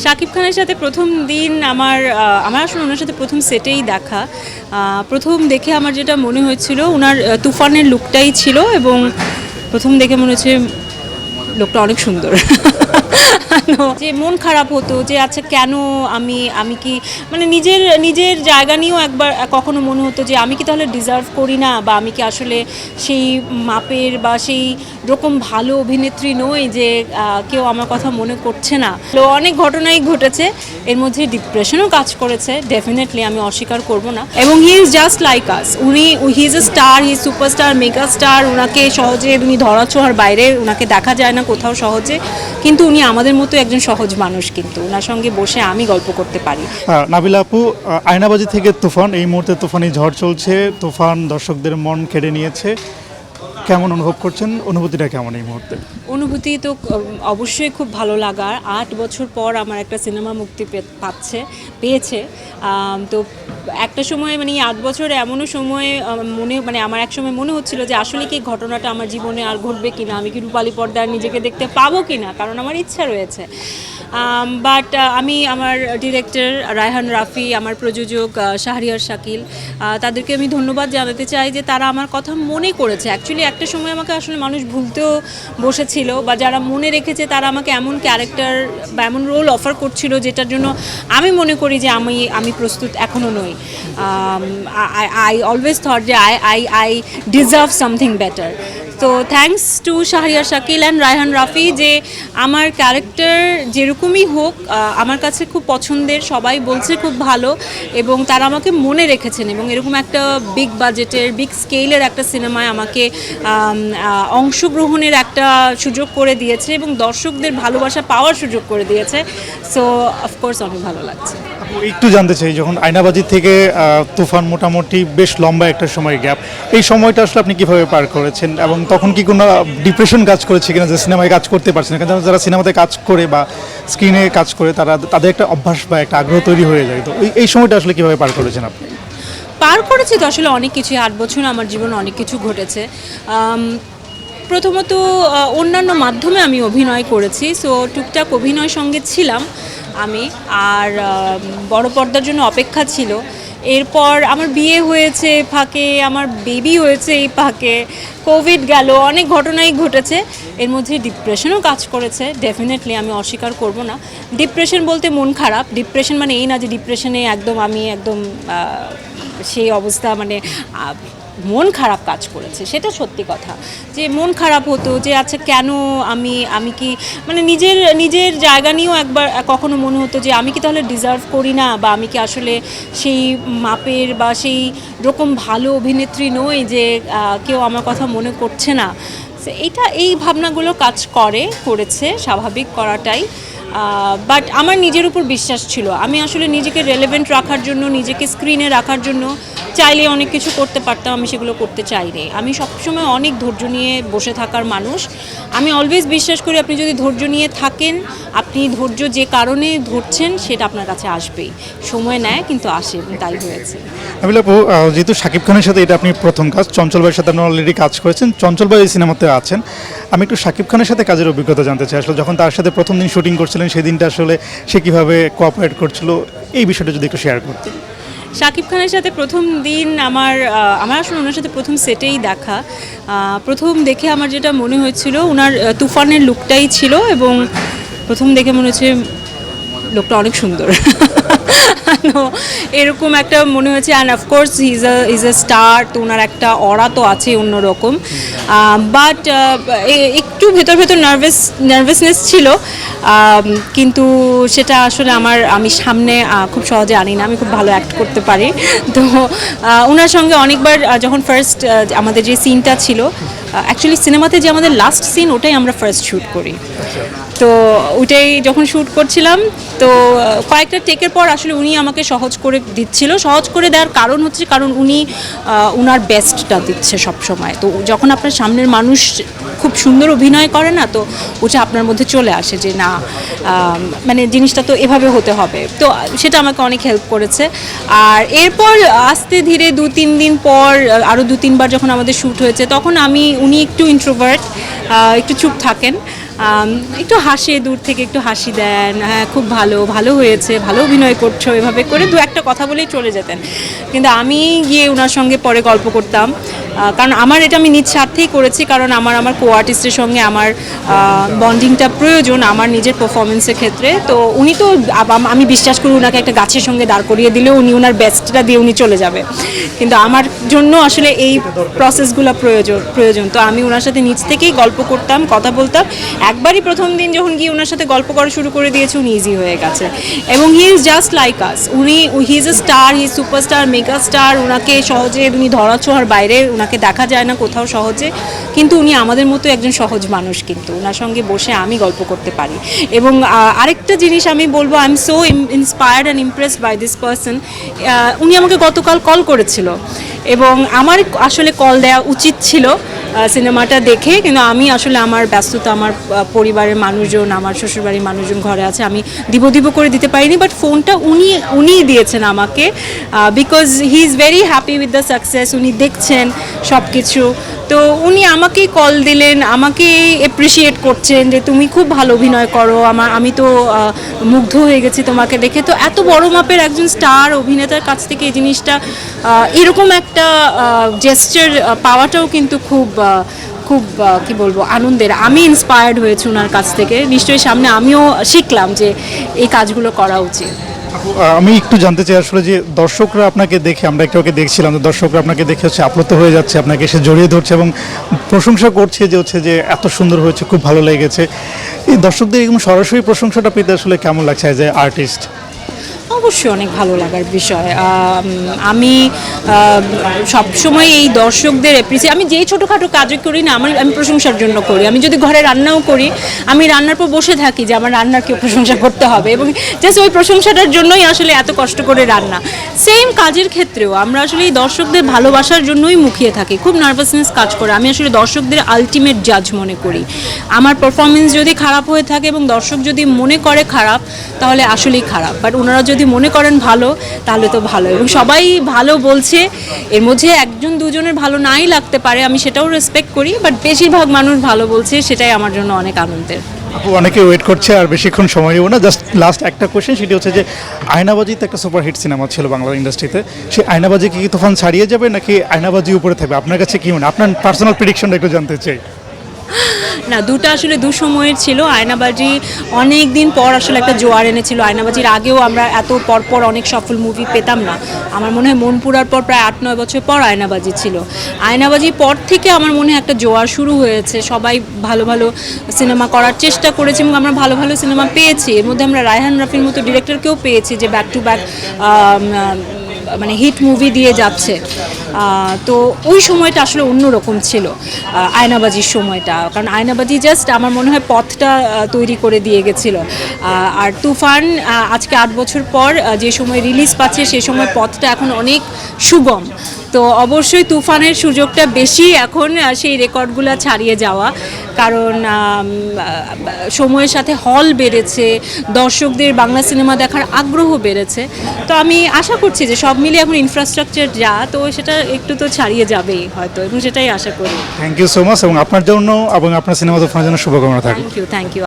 শাকিব খানের সাথে প্রথম দিন আমার আসলে ওনার সাথে প্রথম সেটেই দেখা। প্রথম দেখে আমার যেটা মনে হয়েছিল ওনার তুফানের লুকটাই ছিল, এবং প্রথম দেখে মনে হচ্ছে লোকটা অনেক সুন্দর। যে মন খারাপ হতো যে আচ্ছা কেন আমি আমি কি মানে নিজের নিজের জায়গা নিয়েও একবার কখনো মনে হতো যে আমি কি তাহলে ডিজার্ভ করি না, বা আমি কি আসলে সেই মাপের বা সেই রকম ভালো অভিনেত্রী নই যে কেউ আমার কথা মনে করছে না। তো অনেক ঘটনাই ঘটেছে, এর মধ্যে ডিপ্রেশনও কাজ করেছে, ডেফিনেটলি আমি অস্বীকার করব না। এবং he is just like us, he is a star, he is superstar, mega star. ওনাকে সহজে উনি ধরাছোঁয়ার বাইরে ওনাকে দেখা যায় না কোথাও সহজে, কিন্তু উনি আমাদের মতো একজন সহজ মানুষ, কিন্তু ওনার সঙ্গে বসে আমি গল্প করতে পারি। নাবিলা আপু, আয়নাবাজি থেকে তুফান, এই মুহূর্তে তুফানি ঝড় চলছে, তুফান দর্শকদের মন কেড়ে নিয়েছে, কেমন অনুভব করছেন? অনুভূতিটা কেমন এই মুহূর্তে? অনুভূতি তো অবশ্যই খুব ভালো লাগার। 8 বছর পর আমার একটা সিনেমা মুক্তি পেয়েছে। তো একটা সময় মানে 8 বছর এমনও সময় আমার এক সময় মনে হচ্ছিল যে আসলে কি ঘটনাটা আমার জীবনে আর ঘটবে কিনা, আমি কি রূপালী পর্দায় নিজেকে দেখতে পাবো কিনা, কারণ আমার ইচ্ছা রয়েছে। বাট আমি আমার ডিরেক্টর রায়হান রাফি, আমার প্রযোজক শাহরিয়ার শাকিল, তাদেরকে আমি ধন্যবাদ জানাতে চাই যে তারা আমার কথা মনে করেছে। অ্যাকচুয়ালি একটা সময় আমাকে আসলে মানুষ ভুলতেও বসেছিল, বা যারা মনে রেখেছে তারা আমাকে এমন ক্যারেক্টার বা এমন রোল অফার করছিল যেটার জন্য আমি মনে করি যে আমি প্রস্তুত এখনও নই। আই অলওয়েজ থট যে আই ডিজার্ভ সামথিং বেটার। তো thanks to Shahriar Shakil and Raihan Rafi যে আমার ক্যারেক্টার যেরকমই হোক আমার কাছে খুব পছন্দের, সবাই বলছে খুব ভালো, এবং তারা আমাকে মনে রেখেছেন, এবং এরকম একটা বিগ বাজেটের বিগ স্কেলের একটা সিনেমায় আমাকে অংশগ্রহণের একটা সুযোগ করে দিয়েছে, এবং দর্শকদের ভালোবাসা পাওয়ার সুযোগ করে দিয়েছে। সো অফকোর্স অনেক ভালো লাগছে। একটু জানতে চাই, যখন আয়নাবাজি থেকে তুফান মোটামুটি বেশ লম্বা একটা সময় গ্যাপ, এই সময়টা আসলে আপনি কীভাবে পার করেছেন, এবং তখন কি কোনো ডিপ্রেশন কাজ করেছে কিনা যে সিনেমায় কাজ করতে পারছে না? কারণ যারা সিনেমাতে কাজ করে বা স্ক্রিনে কাজ করে তাদের একটা অভ্যাস বা একটা আগ্রহ তৈরি হয়ে যায়, তো এই সময়টা আসলে কীভাবে পার করেছেন আপনি? পার করেছি তো আসলে অনেক কিছু, 8 বছর আমার জীবনে অনেক কিছু ঘটেছে। প্রথমত অন্যান্য মাধ্যমে আমি অভিনয় করেছি, সো টুকটাক অভিনয় সঙ্গে ছিলাম আমি, আর বড় পর্দার জন্য অপেক্ষা ছিল। এরপর আমার বিয়ে হয়েছে ফাঁকে, আমার বেবি হয়েছে এই ফাঁকে, কোভিড গেল, অনেক ঘটনাই ঘটেছে, এর মধ্যে ডিপ্রেশনও কাজ করেছে, ডেফিনেটলি আমি অস্বীকার করব না। ডিপ্রেশন বলতে মন খারাপ, ডিপ্রেশন মানে এই না যে ডিপ্রেশনে আমি একদম সেই অবস্থা, মানে মন খারাপ কাজ করেছে, সেটা সত্যি কথা। যে মন খারাপ হতো যে আচ্ছা কেন আমি কি মানে নিজের নিজের জায়গা নিয়েও একবার কখনো মনে হতো যে আমি কি তাহলে ডিজার্ভ করি না, বা আমি কি আসলে সেই মাপের বা সেই রকম ভালো অভিনেত্রী নই যে কেউ আমার কথা মনে করছে না। এই ভাবনাগুলো কাজ করেছে, স্বাভাবিক করাটাই। বাট আমার নিজের উপর বিশ্বাস ছিল, আমি আসলে নিজেকে রেলেভেন্ট রাখার জন্য, নিজেকে স্ক্রিনে রাখার জন্য চাইলে অনেক কিছু করতে পারতাম, আমি সেগুলো করতে চাইনি। আমি সবসময় অনেক ধৈর্য নিয়ে বসে থাকার মানুষ। আমি অলওয়েজ বিশ্বাস করি আপনি যদি ধৈর্য নিয়ে থাকেন, আপনি ধৈর্য যে কারণে ধরছেন সেটা আপনার কাছে আসবেই, সময় নেয় কিন্তু আসে, এবং তাই হয়েছে। নাবিলা আপু, যেহেতু শাকিব খানের সাথে এটা আপনি প্রথম কাজ, চঞ্চল ভাইয়ের সাথে আপনি অলরেডি কাজ করেছেন, চঞ্চল ভাই এই সিনেমাতে আছেন, আমি একটু শাকিব খানের সাথে কাজের অভিজ্ঞতা জানতে চাই। আসলে যখন তার সাথে প্রথম দিন শুটিং করছিলেন সেই দিনটা আসলে সে কীভাবে কোঅপারেট করছিল, এই বিষয়টা যদি একটু শেয়ার করতেন। শাকিব খানের সাথে প্রথম দিন আমার আসলে ওনার সাথে প্রথম সেটেই দেখা। প্রথম দেখে আমার যেটা মনে হয়েছিল ওনার তুফানের লুকটাই ছিল, এবং প্রথম দেখে মনে হচ্ছে লোকটা অনেক সুন্দর। তো এরকম একটা মনে হয়েছে। And of course is a star, তো ওনার একটা অরা তো আছে অন্যরকম। বাট একটু ভেতর নার্ভাসনেস ছিল, কিন্তু সেটা আসলে আমি সামনে খুব সহজে আনি না, আমি খুব ভালো অ্যাক্ট করতে পারি। তো ওনার সঙ্গে অনেকবার যখন ফার্স্ট আমাদের যে সিনটা ছিল, অ্যাকচুয়ালি সিনেমাতে যে আমাদের লাস্ট সিন ওটাই আমরা ফার্স্ট শ্যুট করি, তো ওইটাই যখন শ্যুট করছিলাম, তো কয়েকটা টেকের পর আসলে উনি আমাকে সহজ করে দিচ্ছিল। সহজ করে দেওয়ার কারণ হচ্ছে কারণ উনি উনার বেস্টটা দিচ্ছে সব সময়। তো যখন আপনার সামনের মানুষ খুব সুন্দর অভিনয় করে না, তো ওটা আপনার মধ্যে চলে আসে যে না, মানে জিনিসটা তো এভাবে হতে হবে। তো সেটা আমাকে অনেক হেল্প করেছে। আর এরপর আস্তে ধীরে 2-3 দিন পর আরও 2-3 বার যখন আমাদের শ্যুট হয়েছে, তখন উনি একটু ইন্ট্রোভার্ট, একটু চুপ থাকেন। একটু হাসে, দূর থেকে একটু হাসি দেন, হ্যাঁ খুব ভালো ভালো হয়েছে, ভালো অভিনয় করছো, এভাবে করে দু একটা কথা বলেই চলে যেতেন। কিন্তু আমি গিয়ে ওনার সঙ্গে পরে গল্প করতাম, কারণ আমার এটা আমি নিজ স্বার্থেই করেছি, কারণ আমার কো আর্টিস্টের সঙ্গে আমার বন্ডিংটা প্রয়োজন আমার নিজের পারফরমেন্সের ক্ষেত্রে। তো উনি তো আমি বিশ্বাস করি ওনাকে একটা গাছের সঙ্গে দাঁড় করিয়ে দিলেও উনি ওনার বেস্টটা দিয়ে উনি চলে যাবে, কিন্তু আমার জন্য আসলে এই প্রসেসগুলো প্রয়োজন। তো আমি ওনার সাথে নিজ থেকেই গল্প করতাম, কথা বলতাম। একবারই প্রথম দিন যখন গিয়ে ওনার সাথে গল্প করা শুরু করে দিয়েছে, উনি ইজি হয়ে গেছে। এবং he is just like us, he is a star, he is superstar, mega star. ওনাকে সহজে উনি ধরাছোঁয়ার বাইরে ওনাকে দেখা যায় না কোথাও সহজে, কিন্তু উনি আমাদের মতো একজন সহজ মানুষ, কিন্তু ওনার সঙ্গে বসে আমি গল্প করতে পারি। এবং আরেকটা জিনিস আমি বলবো, I am so inspired and impressed by this person. উনি আমাকে গতকাল কল করেছিল এবং আমার আসলে কল দেওয়া উচিত ছিল সিনেমাটা দেখে, কিন্তু আমি আসলে আমার ব্যস্ততা, আমার পরিবারের মানুষজন, আমার শ্বশুরবাড়ির মানুষজন ঘরে আছে, আমি দিব করে দিতে পারিনি। বাট ফোনটা উনিই দিয়েছেন আমাকে, because he is very happy with the success. উনি দেখছেন সব কিছু, তো উনি আমাকেই কল দিলেন, আমাকে অ্যাপ্রিসিয়েট করছেন যে তুমি খুব ভালো অভিনয় করো, আমি তো মুগ্ধ হয়ে গেছি তোমাকে দেখে। তো এত বড় মাপের একজন স্টার অভিনেতার কাছ থেকে এই জিনিসটা, এরকম একটা জেস্টার পাওয়াটাও কিন্তু খুব কি বলবো আনন্দের। আমি ইন্সপায়ার্ড হয়েছি ওনার কাছ থেকে, নিশ্চয়ই সামনে আমিও শিখলাম যে এই কাজগুলো করা উচিত। আমি একটু জানতে চাই আসলে যে দর্শকরা আপনাকে দেখে, আমরা একটু ওকে দেখছিলাম, যে দর্শকরা আপনাকে দেখে হচ্ছে আপ্লুত হয়ে যাচ্ছে, আপনাকে এসে জড়িয়ে ধরছে এবং প্রশংসা করছে যে এত সুন্দর হয়েছে, খুব ভালো লেগেছে। এই দর্শকদের এরকম সরাসরি প্রশংসাটা পেতে আসলে কেমন লাগছে অ্যাজ এ আর্টিস্ট? অবশ্যই অনেক ভালো লাগার বিষয়। আমি সবসময় এই দর্শকদের অ্যাপ্রিসিয়েট, আমি যেই ছোটোখাটো কাজও করি না, আমি প্রশংসার জন্য করি। আমি যদি ঘরে রান্নাও করি, আমি রান্নার পর বসে থাকি যে আমার রান্নার কেউ প্রশংসা করতে হবে, এবং জাস্ট ওই প্রশংসাটার জন্যই আসলে এত কষ্ট করে রান্না। সেম কাজের ক্ষেত্রেও আমরা আসলে এই দর্শকদের ভালোবাসার জন্যই মুখিয়ে থাকি, খুব নার্ভাসনেস কাজ করে। আমি আসলে দর্শকদের আলটিমেট জাজ মনে করি। আমার পারফরমেন্স যদি খারাপ হয়ে থাকে এবং দর্শক যদি মনে করে খারাপ, তাহলে আসলেই খারাপ। বাট ওনারা যদি মনে করেন ভালো, তাহলে তো ভালো, এবং সবাই ভালো বলছে। এর মধ্যে একজন দুজনের ভালো নাই লাগতে পারে, আমি সেটাও রেসপেক্ট করি, বাট বেশিরভাগ মানুষ ভালো বলছে, সেটাই আমার জন্য অনেক আনন্দের। অনেকে ওয়েট করছে, আর বেশিক্ষণ সময় নেব না। জাস্ট লাস্ট একটা কোয়েশ্চেন, সেটি হচ্ছে যে আয়নাবাজি তো একটা সুপারহিট সিনেমা ছিল বাংলা ইন্ডাস্ট্রিতে, সেই আয়নাবাজি কি তুফান ছাড়িয়ে যাবে নাকি আয়নাবাজি উপরে থাকবে? আপনার কাছে কি মনে, আপনার পার্সোনাল প্রেডিকশনটা একটু জানতে চাই। না, দুটা আসলে দু সময়ের ছিল। আয়নাবাজি অনেক দিন পর আসলে একটা জোয়ার এনেছিল। আয়নাবাজির আগেও আমরা এত পর অনেক সফল মুভি পেতাম না। আমার মনে হয় মনপুরার পর প্রায় 8-9 বছর পর আয়নাবাজি ছিল। আয়নাবাজির পর থেকে আমার মনে হয় একটা জোয়ার শুরু হয়েছে। সবাই ভালো ভালো সিনেমা করার চেষ্টা করেছে এবং আমরা ভালো ভালো সিনেমা পেয়েছি। এর মধ্যে আমরা রায়হান রাফির মতো ডিরেক্টরকেও পেয়েছি যে ব্যাক টু ব্যাক মানে হিট মুভি দিয়ে যাচ্ছে। তো ওই সময়টা আসলে অন্যরকম ছিল, আয়নাবাজির সময়টা, কারণ আয়নাবাজি জাস্ট আমার মনে হয় পথটা তৈরি করে দিয়ে গেছিলো। আর তুফান আজকে 8 বছর পর যে সময় রিলিজ পাচ্ছে, সেই সময় পথটা এখন অনেক সুগম। তো অবশ্যই তুফানের সুযোগটা বেশি এখন সেই রেকর্ডগুলো ছাড়িয়ে যাওয়া, কারণ সময়ের সাথে হল বেড়েছে, দর্শকদের বাংলা সিনেমা দেখার আগ্রহ বেড়েছে। তো আমি আশা করছি যে সব মিলিয়ে এখন ইনফ্রাস্ট্রাকচার যা, তো সেটা একটু তো ছাড়িয়ে যাবেই হয়তো, এবং সেটাই আশা করি। থ্যাংক ইউ সো মাচ, এবং আপনার জন্য এবং আপনার সিনেমা তুফানের জন্য শুভকামনা থাকবে। Thank you.